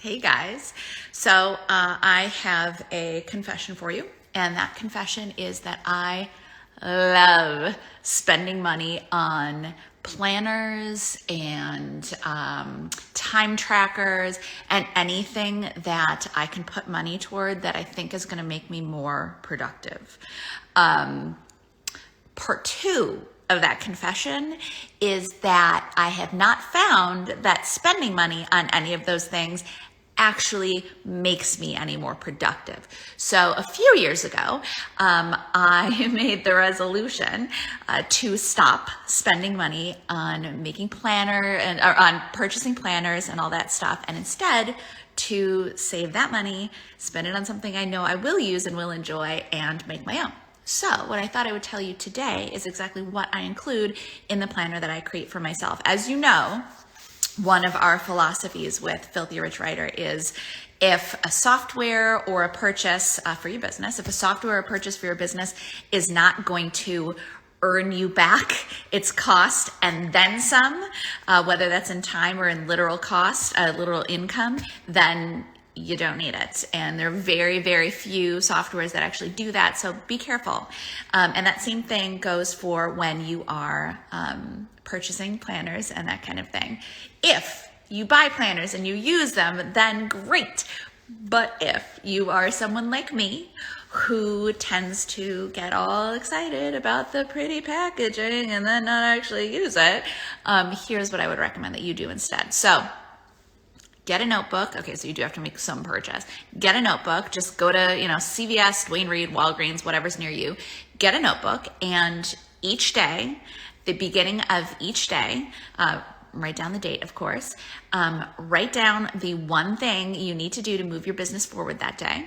Hey guys, so I have a confession for you, and that confession is that I love spending money on planners and time trackers and anything that I can put money toward that I think is going to make me more productive. Part two of that confession is that I have not found that spending money on any of those things actually makes me any more productive. So a few years ago, I made the resolution to stop spending money on making on purchasing planners and all that stuff, and instead to save that money, spend it on something I know I will use and will enjoy, and make my own. So what I thought I would tell you today is exactly what I include in the planner that I create for myself. As you know, one of our philosophies with Filthy Rich Writer is if a software or a purchase for your business, if a software or a purchase for your business is not going to earn you back its cost and then some, whether that's in time or in literal cost, literal income, then you don't need it. And there are very, very few softwares that actually do that. So be careful. And that same thing goes for when you are purchasing planners and that kind of thing. If you buy planners and you use them, then great. But if you are someone like me who tends to get all excited about the pretty packaging and then not actually use it, here's what I would recommend that you do instead. So get a notebook. Okay, so you do have to make some purchase. Get a notebook. Just go to, CVS, Duane Reade, Walgreens, whatever's near you. Get a notebook, and each day, the beginning of each day, write down the date, of course. Write down the one thing you need to do to move your business forward that day.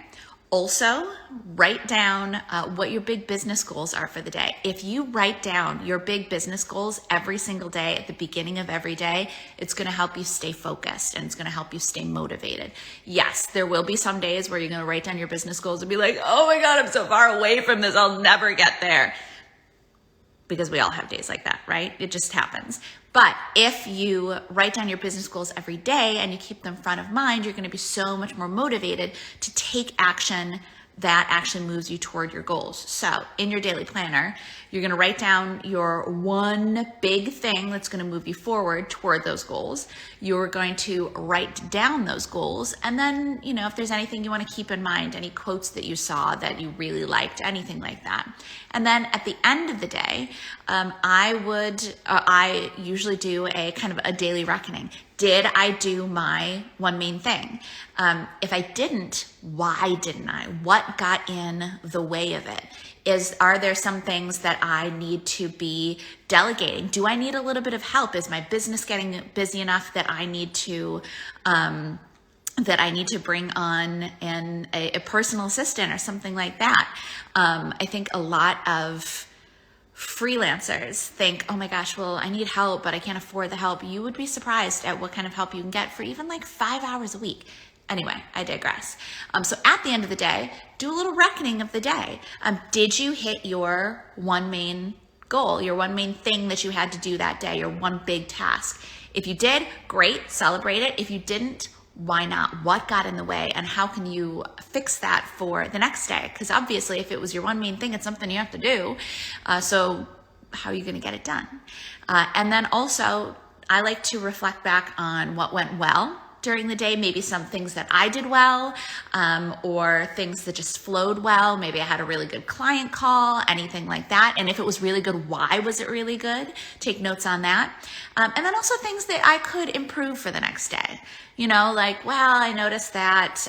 Also, write down what your big business goals are for the day. If you write down your big business goals every single day at the beginning of every day, it's going to help you stay focused and it's going to help you stay motivated. Yes, there will be some days where you're going to write down your business goals and be like, oh my God, I'm so far away from this. I'll never get there. Because we all have days like that, right? It just happens. But if you write down your business goals every day and you keep them front of mind, you're going to be so much more motivated to take action that actually moves you toward your goals. So in your daily planner, you're going to write down your one big thing that's going to move you forward toward those goals. You're going to write down those goals. And then, if there's anything you want to keep in mind, any quotes that you saw that you really liked, anything like that. And then at the end of the day, I usually do a kind of a daily reckoning. Did I do my one main thing? If I didn't, why didn't I? What got in the way of it? Are there some things that I need to be delegating? Do I need a little bit of help? Is my business getting busy enough that I need to bring on a personal assistant or something like that? I think a lot of freelancers think, oh my gosh, well, I need help, but I can't afford the help. You would be surprised at what kind of help you can get for even like 5 hours a week. Anyway, I digress. So at the end of the day, do a little reckoning of the day. Did you hit your one main goal, your one main thing that you had to do that day, your one big task? If you did, great, celebrate it. If you didn't, why not? What got in the way, and how can you fix that for the next day? Because obviously if it was your one main thing, it's something you have to do. So how are you going to get it done? And then also, I like to reflect back on what went well during the day, maybe some things that I did well, or things that just flowed well. Maybe I had a really good client call, anything like that. And if it was really good, why was it really good? Take notes on that. And then also things that I could improve for the next day. I noticed that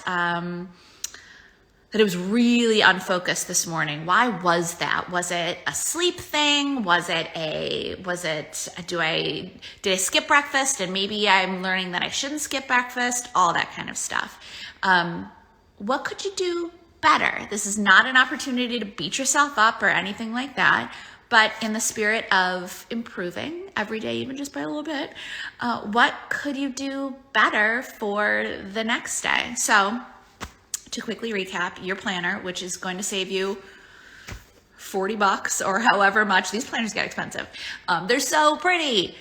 it was really unfocused this morning. Why was that? Was it a sleep thing? Did I skip breakfast and maybe I'm learning that I shouldn't skip breakfast? All that kind of stuff. What could you do better? This is not an opportunity to beat yourself up or anything like that. But in the spirit of improving every day, even just by a little bit, what could you do better for the next day? So to quickly recap, your planner, which is going to save you $40 or however much. These planners get expensive. They're so pretty.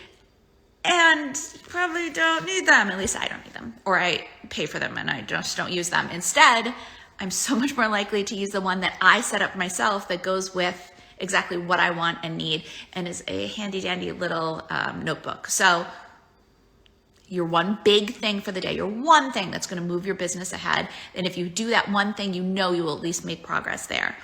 And you probably don't need them. At least I don't need them. Or I pay for them and I just don't use them. Instead, I'm so much more likely to use the one that I set up myself that goes with exactly what I want and need and is a handy dandy little notebook. So your one big thing for the day, your one thing that's going to move your business ahead. And if you do that one thing, you know you will at least make progress there.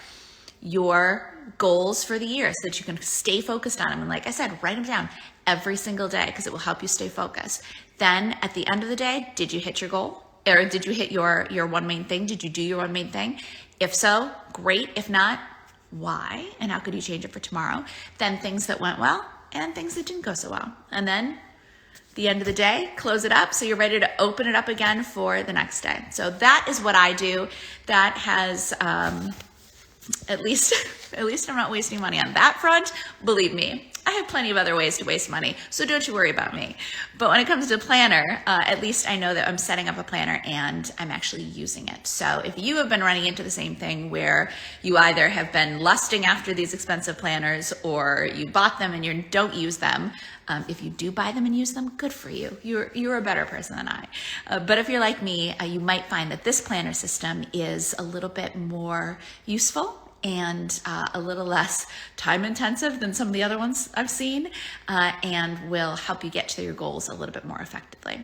Your goals for the year so that you can stay focused on them. And like I said, write them down every single day because it will help you stay focused. Then at the end of the day, did you hit your goal? Or did you hit your one main thing? Did you do your one main thing? If so, great. If not, why? And how could you change it for tomorrow? Then things that went well and things that didn't go so well. And then the end of the day, close it up so you're ready to open it up again for the next day. So that is what I do. That has at least I'm not wasting money on that front. Believe me, I have plenty of other ways to waste money, so don't you worry about me. But when it comes to a planner, at least I know that I'm setting up a planner and I'm actually using it. So if you have been running into the same thing where you either have been lusting after these expensive planners or you bought them and you don't use them, if you do buy them and use them, good for you. You're a better person than I. But if you're like me, you might find that this planner system is a little bit more useful and a little less time intensive than some of the other ones I've seen, and will help you get to your goals a little bit more effectively.